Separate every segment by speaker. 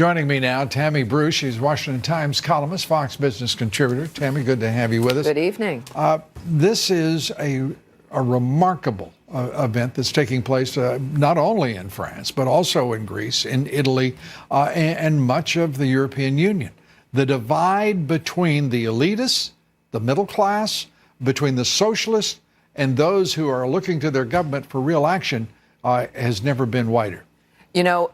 Speaker 1: Joining me now, Tammy Bruce. She's Washington Times columnist, Fox Business contributor. Tammy, good to have you with us.
Speaker 2: Good evening.
Speaker 1: This is a remarkable event that's taking place not only in France, but also in Greece, in Italy, and much of the European Union. The divide between the elitists, the middle class, between the socialists, and those who are looking to their government for real action has never been wider.
Speaker 2: You know,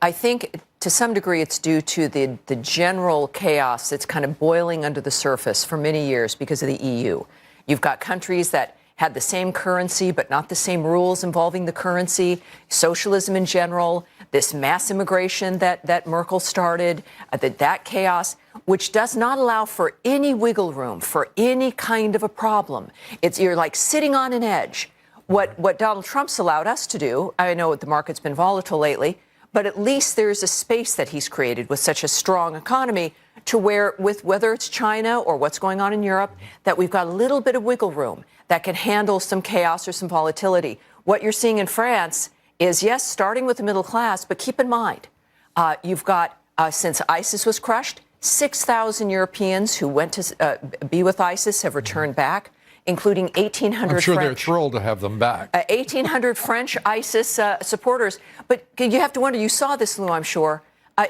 Speaker 2: I think to some degree it's due to the general chaos that's kind of boiling under the surface for many years because of the EU. You've got countries that had the same currency but not the same rules involving the currency, socialism in general, this mass immigration that Merkel started, that chaos, which does not allow for any wiggle room for any kind of a problem. You're like sitting on an edge. What Donald Trump's allowed us to do, I know the market's been volatile lately, but at least there's a space that he's created with such a strong economy to where, with whether it's China or what's going on in Europe, that we've got a little bit of wiggle room that can handle some chaos or some volatility. What you're seeing in France is, yes, starting with the middle class, but keep in mind, you've got, since ISIS was crushed, 6,000 Europeans who went to be with ISIS have returned back, including 1,800
Speaker 1: I'm sure
Speaker 2: French.
Speaker 1: They're thrilled to have them back.
Speaker 2: 1,800 French ISIS supporters. But you have to wonder, you saw this, Lou, I'm sure.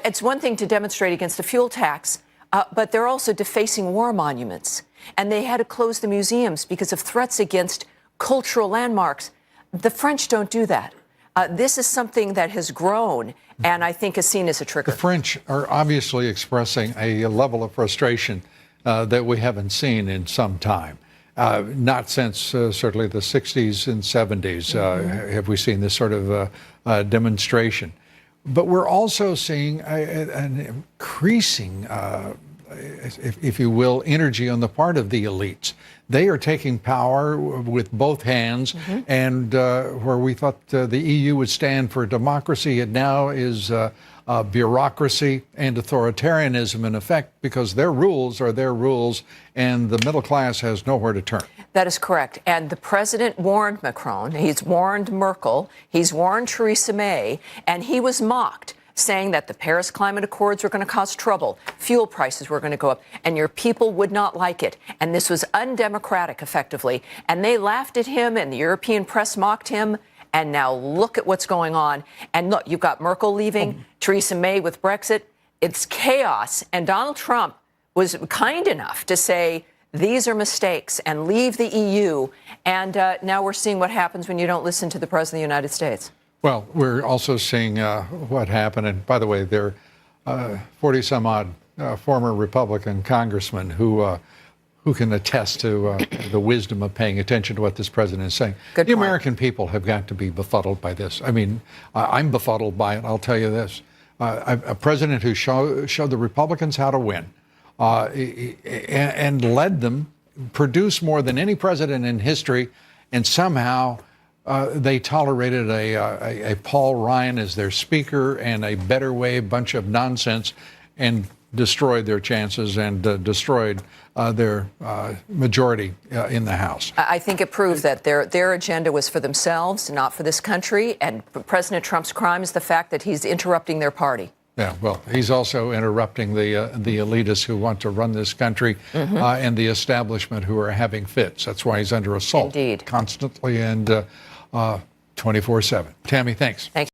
Speaker 2: It's one thing to demonstrate against the fuel tax, but they're also defacing war monuments. And they had to close the museums because of threats against cultural landmarks. The French don't do that. This is something that has grown and I think is seen as a trigger.
Speaker 1: The French are obviously expressing a level of frustration that we haven't seen in some time. Not since certainly the 60s and 70s have we seen this sort of demonstration. But we're also seeing an increasing, if you will, energy on the part of the elites. They are taking power with both hands, and where we thought the EU would stand for democracy, it now is bureaucracy and authoritarianism in effect, because their rules are their rules and the middle class has nowhere to turn.
Speaker 2: That is correct. And the president warned Macron, he's warned Merkel, he's warned Theresa May, and he was mocked, saying that the Paris Climate Accords were going to cause trouble, fuel prices were going to go up, and your people would not like it. And this was undemocratic, effectively. And they laughed at him, and the European press mocked him. And now look at what's going on. And look, you've got Merkel leaving, Theresa May with Brexit. It's chaos. And Donald Trump was kind enough to say, these are mistakes, and leave the EU. And now we're seeing what happens when you don't listen to the President of the United States. Well,
Speaker 1: we're also seeing what happened. And by the way, there are 40-some-odd former Republican congressmen who can attest to the wisdom of paying attention to what this president is saying.
Speaker 2: Good
Speaker 1: the
Speaker 2: point.
Speaker 1: American people have got to be befuddled by this. I mean, I'm befuddled by it, I'll tell you this. A president who showed the Republicans how to win and led them, produced more than any president in history, and somehow they tolerated a Paul Ryan as their speaker and a better way bunch of nonsense, and destroyed their chances and destroyed their majority in the House.
Speaker 2: I think it proved that their agenda was for themselves, not for this country. And President Trump's crime is the fact that he's interrupting their party.
Speaker 1: Yeah, well, he's also interrupting the elitists who want to run this country and the establishment who are having fits. That's why he's under assault.
Speaker 2: Indeed.
Speaker 1: Constantly and 24/7. Tammy, thanks.
Speaker 2: Thanks.